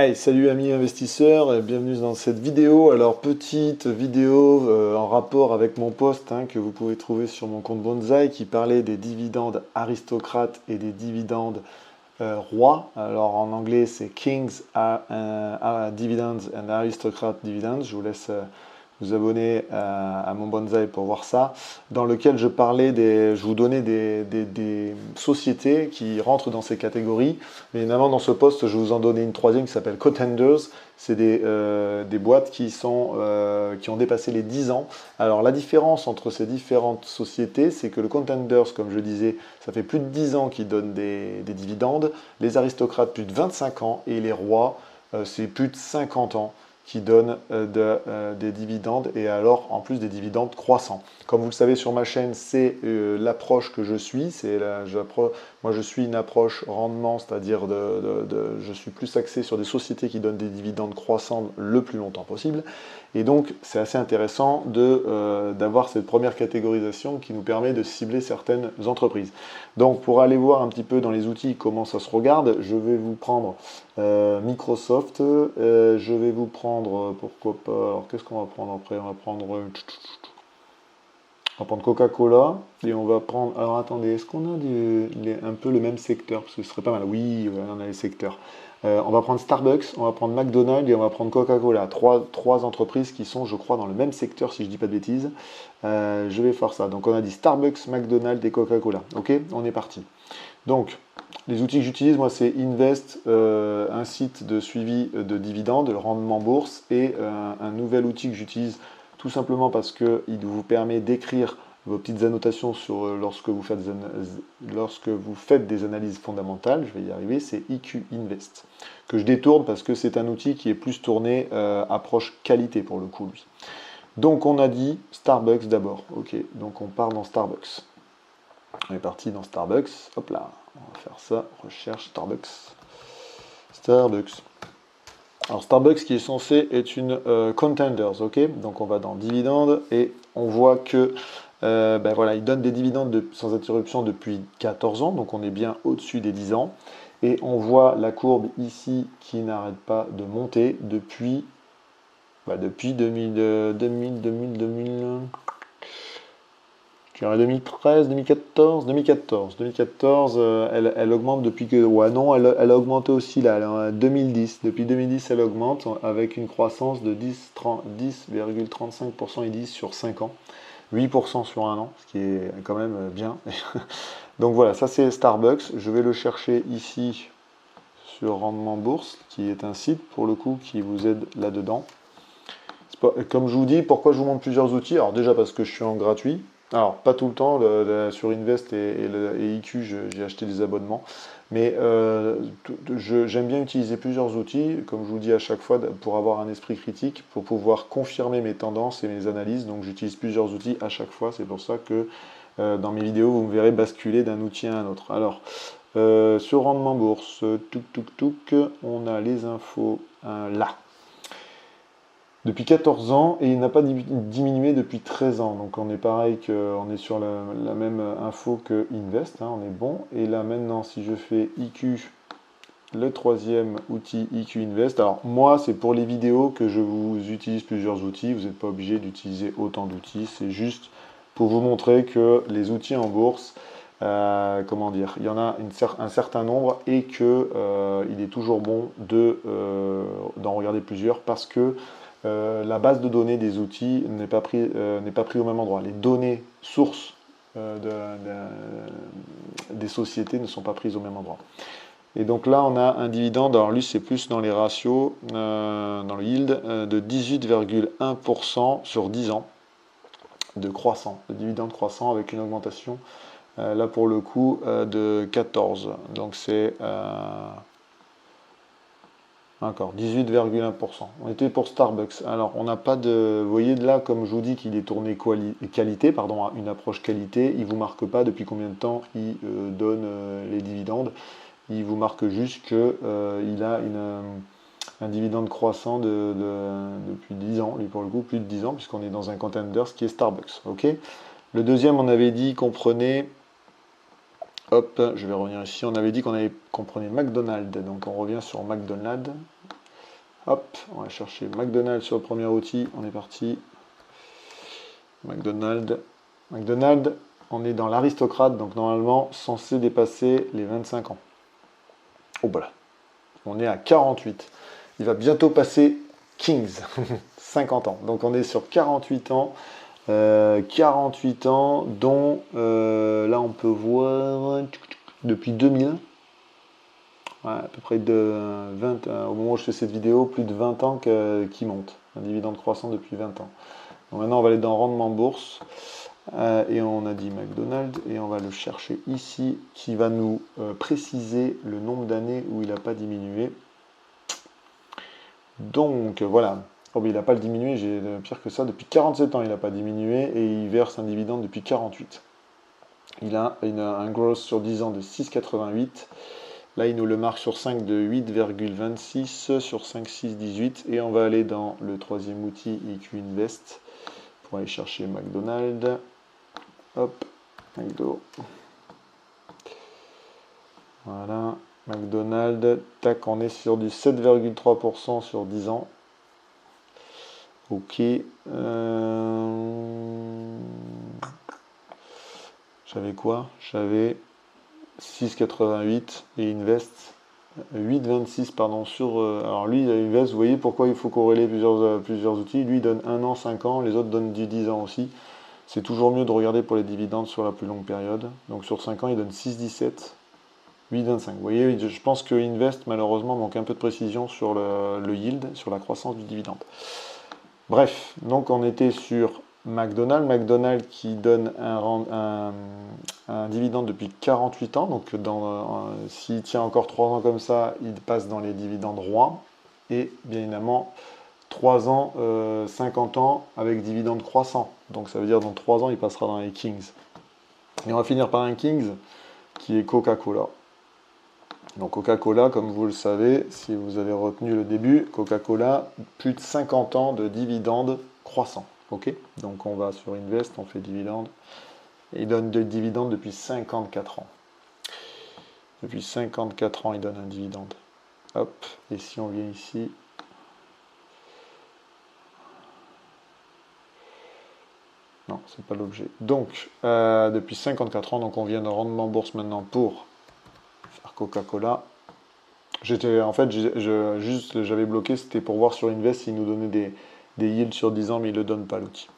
Hey, salut amis investisseurs et bienvenue dans cette vidéo. Alors petite vidéo en rapport avec mon post que vous pouvez trouver sur mon compte Bonzai qui parlait des dividendes aristocrates et des dividendes rois. Alors en anglais c'est Kings Dividends and Aristocrat Dividends. Je vous laisse vous abonner à mon Bonzai pour voir ça, dans lequel je vous donnais des sociétés qui rentrent dans ces catégories. Mais évidemment, dans ce post, je vous en donnais une troisième qui s'appelle Contenders. C'est des boîtes qui ont dépassé les 10 ans. Alors la différence entre ces différentes sociétés, c'est que le Contenders, comme je disais, ça fait plus de 10 ans qu'ils donnent des dividendes. Les aristocrates, plus de 25 ans. Et les rois, c'est plus de 50 ans qui donnent des dividendes et alors en plus des dividendes croissants. Comme vous le savez sur ma chaîne, c'est l'approche que je suis. Moi je suis une approche rendement, c'est-à-dire je suis plus axé sur des sociétés qui donnent des dividendes croissants le plus longtemps possible. Et donc c'est assez intéressant d'avoir cette première catégorisation qui nous permet de cibler certaines entreprises. Donc pour aller voir un petit peu dans les outils comment ça se regarde, je vais vous prendre Microsoft, je vais vous prendre, pourquoi pas, alors qu'est-ce qu'on va prendre après? On va prendre Coca-Cola et on va prendre, alors attendez, est-ce qu'on a un peu le même secteur? Parce que ce serait pas mal, oui, ouais, on a les secteurs. On va prendre Starbucks, on va prendre McDonald's et on va prendre Coca-Cola. Trois entreprises qui sont, je crois, dans le même secteur, si je dis pas de bêtises. Je vais faire ça. Donc on a dit Starbucks, McDonald's et Coca-Cola. Ok, on est parti. Donc, les outils que j'utilise, moi, c'est Invest, un site de suivi de dividendes, le rendement bourse, et un nouvel outil que j'utilise tout simplement parce qu'il vous permet d'écrire vos petites annotations lorsque vous faites des analyses fondamentales, je vais y arriver, c'est IQ Invest, que je détourne parce que c'est un outil qui est plus tourné approche qualité pour le coup, lui. Donc, on a dit Starbucks d'abord. Ok, donc on part dans Starbucks. On est parti dans Starbucks. Hop là, on va faire ça. Recherche Starbucks. Starbucks. Alors Starbucks qui est censé être une contenders, ok. Donc on va dans dividendes et on voit que ben voilà, il donne des dividendes sans interruption depuis 14 ans, donc on est bien au-dessus des 10 ans. Et on voit la courbe ici qui n'arrête pas de monter depuis 2000. Je dirais 2013, 2014, 2014. 2014, elle augmente depuis que. Ouais, non, elle a augmenté aussi là, 2010. Depuis 2010, elle augmente avec une croissance de 10,35% et 10 sur 5 ans. 8% sur un an, ce qui est quand même bien. Donc voilà, ça c'est Starbucks. Je vais le chercher ici sur Rendement Bourse, qui est un site pour le coup qui vous aide là-dedans. Comme je vous dis, pourquoi je vous montre plusieurs outils? Alors déjà parce que je suis en gratuit. Alors pas tout le temps, sur Invest et IQ, j'ai acheté des abonnements. Mais j'aime bien utiliser plusieurs outils, comme je vous dis à chaque fois, pour avoir un esprit critique, pour pouvoir confirmer mes tendances et mes analyses. Donc j'utilise plusieurs outils à chaque fois. C'est pour ça que dans mes vidéos, vous me verrez basculer d'un outil à un autre. Alors, sur Rendement Bourse, on a les infos là. Depuis 14 ans et il n'a pas diminué depuis 13 ans. Donc on est pareil on est sur la même info que Invest, on est bon. Et là maintenant si je fais IQ, le troisième outil IQ Invest. Alors moi c'est pour les vidéos que je vous utilise plusieurs outils. Vous n'êtes pas obligé d'utiliser autant d'outils. C'est juste pour vous montrer que les outils en bourse, comment dire, il y en a un certain nombre et que il est toujours bon d'en regarder plusieurs parce que la base de données des outils n'est pas pris au même endroit. Les données sources des sociétés ne sont pas prises au même endroit. Et donc là, on a un dividende, alors lui c'est plus dans les ratios, dans le yield, de 18,1% sur 10 ans de dividende croissant avec une augmentation, là pour le coup, de 14. Donc c'est encore 18,1%. On était pour Starbucks. Alors, on n'a pas de. Vous voyez là, comme je vous dis qu'il est tourné qualité, pardon, à une approche qualité, il ne vous marque pas depuis combien de temps il donne les dividendes. Il vous marque juste qu'il a un dividende croissant depuis 10 ans, lui pour le coup, plus de 10 ans, puisqu'on est dans un contender, ce qui est Starbucks. Ok. Le deuxième, on avait dit qu'on prenait. Hop, je vais revenir ici. On avait dit qu'on prenait McDonald's. Donc on revient sur McDonald's. Hop, on va chercher McDonald's sur le premier outil. On est parti. McDonald's. McDonald's, on est dans l'aristocrate, donc normalement censé dépasser les 25 ans. Oh voilà. On est à 48. Il va bientôt passer Kings, 50 ans. Donc on est sur 48 ans. 48 ans, dont là on peut voir depuis 2000. Ouais, à peu près de 20, au moment où je fais cette vidéo, plus de 20 ans qui monte. Un dividende croissant depuis 20 ans. Donc maintenant, on va aller dans rendement bourse. Et on a dit McDonald's. Et on va le chercher ici, qui va nous préciser le nombre d'années où il n'a pas diminué. Donc voilà. Oh, mais il n'a pas diminué, j'ai pire que ça. Depuis 47 ans, il n'a pas diminué. Et il verse un dividende depuis 48. Il a un growth sur 10 ans de 6,88. Là, il nous le marque sur 5 de 8,26, sur 5, 6, 18. Et on va aller dans le troisième outil, EQ Invest, pour aller chercher McDonald's. Hop, McDo. Voilà, McDonald's. Tac, on est sur du 7,3% sur 10 ans. Ok. J'avais quoi? J'avais 6,88 et Invest 8,26 pardon sur alors lui Invest, vous voyez pourquoi il faut corréler plusieurs outils. Lui il donne 1 an, 5 ans, les autres donnent du 10 ans aussi. C'est toujours mieux de regarder pour les dividendes sur la plus longue période. Donc sur 5 ans il donne 6,17, 8,25. Vous voyez, je pense que Invest malheureusement manque un peu de précision sur le yield, sur la croissance du dividende. Bref, donc on était sur McDonald's qui donne un dividende depuis 48 ans. Donc s'il tient encore 3 ans comme ça, il passe dans les dividendes rois. Et bien évidemment, 3 ans, 50 ans avec dividendes croissants. Donc ça veut dire dans 3 ans, il passera dans les Kings. Et on va finir par un Kings qui est Coca-Cola. Donc Coca-Cola, comme vous le savez, si vous avez retenu le début, Coca-Cola, plus de 50 ans de dividendes croissants. Ok, donc on va sur Invest, on fait dividendes. Et il donne des dividendes depuis 54 ans. Depuis 54 ans, il donne un dividende. Hop, et si on vient ici, non, c'est pas l'objet. Donc, depuis 54 ans, donc on vient de rendement bourse maintenant pour faire Coca-Cola. En fait, j'avais bloqué, c'était pour voir sur Invest s'il nous donnait des yields sur 10 ans, mais il ne le donne pas l'outil.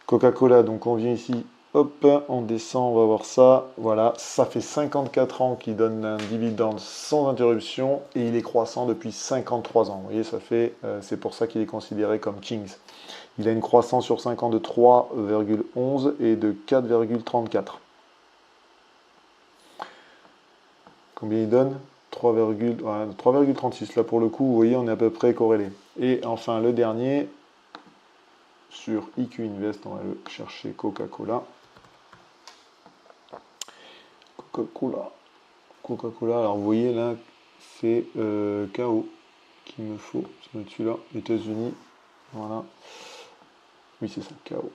Coca-Cola, donc on vient ici, hop, on descend, on va voir ça. Voilà, ça fait 54 ans qu'il donne un dividende sans interruption et il est croissant depuis 53 ans. Vous voyez, c'est pour ça qu'il est considéré comme Kings. Il a une croissance sur 5 ans de 3,11 et de 4,34. Combien il donne 3,36. Là, pour le coup, vous voyez, on est à peu près corrélé. Et enfin, le dernier, sur EQ Invest, on va le chercher Coca-Cola. Coca-Cola, alors vous voyez là, c'est KO qu'il me faut. Ça va être celui-là, États-Unis. Voilà. Oui, c'est ça, KO.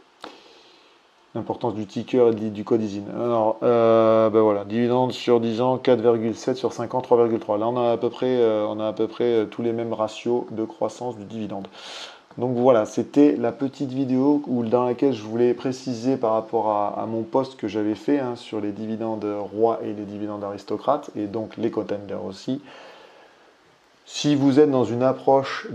L'importance du ticker et du code ISIN. Alors, ben voilà, dividende sur 10 ans, 4,7 sur 5 ans, 3,3. Là, on a à peu près tous les mêmes ratios de croissance du dividende. Donc voilà, c'était la petite vidéo dans laquelle je voulais préciser par rapport à mon post que j'avais fait sur les dividendes rois et les dividendes aristocrates, et donc les contenders aussi. Si vous êtes dans une approche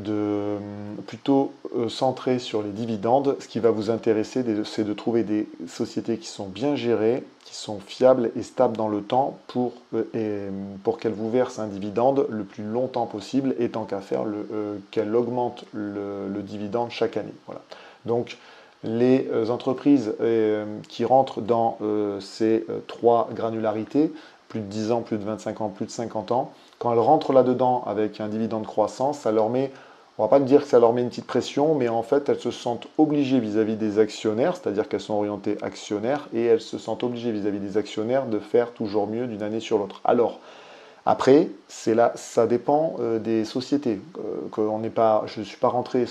plutôt centrée sur les dividendes, ce qui va vous intéresser, c'est de trouver des sociétés qui sont bien gérées, qui sont fiables et stables dans le temps pour qu'elles vous versent un dividende le plus longtemps possible et tant qu'à faire, qu'elles augmentent le dividende chaque année. Voilà. Donc, les entreprises qui rentrent dans ces trois granularités, plus de 10 ans, plus de 25 ans, plus de 50 ans, quand elles rentrent là-dedans avec un dividende croissant, ça leur met, on ne va pas dire que ça leur met une petite pression, mais en fait, elles se sentent obligées vis-à-vis des actionnaires, c'est-à-dire qu'elles sont orientées actionnaires, et elles se sentent obligées vis-à-vis des actionnaires de faire toujours mieux d'une année sur l'autre. Alors, après, ça dépend des sociétés. Je ne suis pas rentré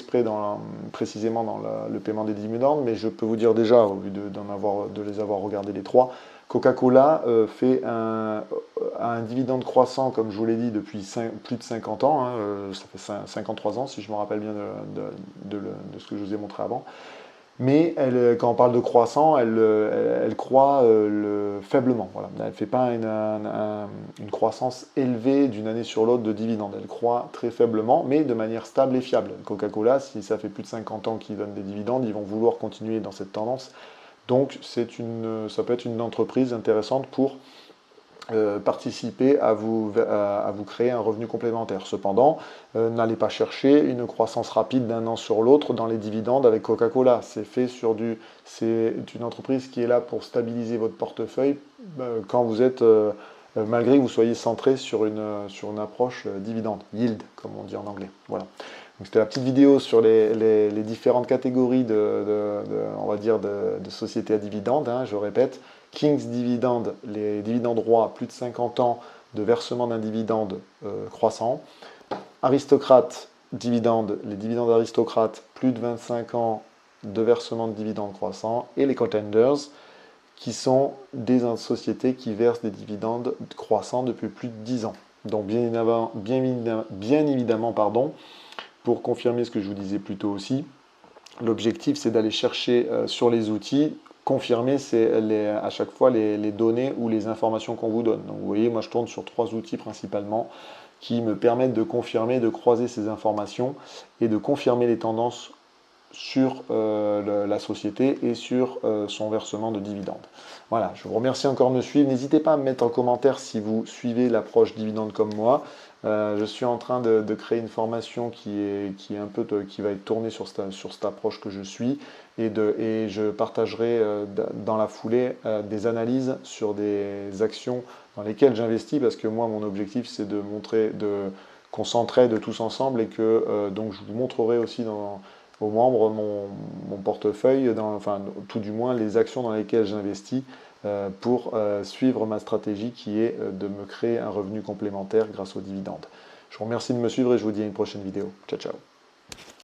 précisément dans le paiement des dividendes, mais je peux vous dire déjà, au vu de les avoir regardés les trois, Coca-Cola a un dividende croissant, comme je vous l'ai dit, depuis plus de 50 ans. Hein, ça fait 53 ans, si je me rappelle bien de ce que je vous ai montré avant. Mais quand on parle de croissant, elle croît faiblement. Voilà. Elle ne fait pas une croissance élevée d'une année sur l'autre de dividendes. Elle croît très faiblement, mais de manière stable et fiable. Coca-Cola, si ça fait plus de 50 ans qu'ils donnent des dividendes, ils vont vouloir continuer dans cette tendance. Donc ça peut être une entreprise intéressante pour participer à vous créer un revenu complémentaire. Cependant, n'allez pas chercher une croissance rapide d'un an sur l'autre dans les dividendes avec Coca-Cola. C'est une entreprise qui est là pour stabiliser votre portefeuille quand vous êtes, malgré que vous soyez centré sur une approche dividende, yield, comme on dit en anglais. Voilà. Donc c'était la petite vidéo sur les différentes catégories on va dire de sociétés à dividendes, hein, je répète. King's Dividend, les dividendes rois, plus de 50 ans de versement d'un dividende croissant. Aristocrate Dividende, les dividendes aristocrates, plus de 25 ans de versement de dividendes croissants. Et les Contenders, qui sont des sociétés qui versent des dividendes croissants depuis plus de 10 ans. Donc bien évidemment, pour confirmer ce que je vous disais plus tôt aussi, l'objectif c'est d'aller chercher sur les outils, confirmer à chaque fois les données ou les informations qu'on vous donne. Donc vous voyez, moi je tourne sur 3 outils principalement qui me permettent de confirmer, de croiser ces informations et de confirmer les tendances sur la société et sur son versement de dividendes. Voilà, je vous remercie encore de me suivre. N'hésitez pas à me mettre en commentaire si vous suivez l'approche dividende comme moi. Je suis en train de créer une formation qui va être tournée sur cette approche que je suis et je partagerai dans la foulée des analyses sur des actions dans lesquelles j'investis parce que moi mon objectif c'est de montrer qu'on s'entraide tous ensemble et que donc je vous montrerai aussi aux membres mon portefeuille, enfin tout du moins les actions dans lesquelles j'investis pour suivre ma stratégie qui est de me créer un revenu complémentaire grâce aux dividendes. Je vous remercie de me suivre et je vous dis à une prochaine vidéo. Ciao, ciao.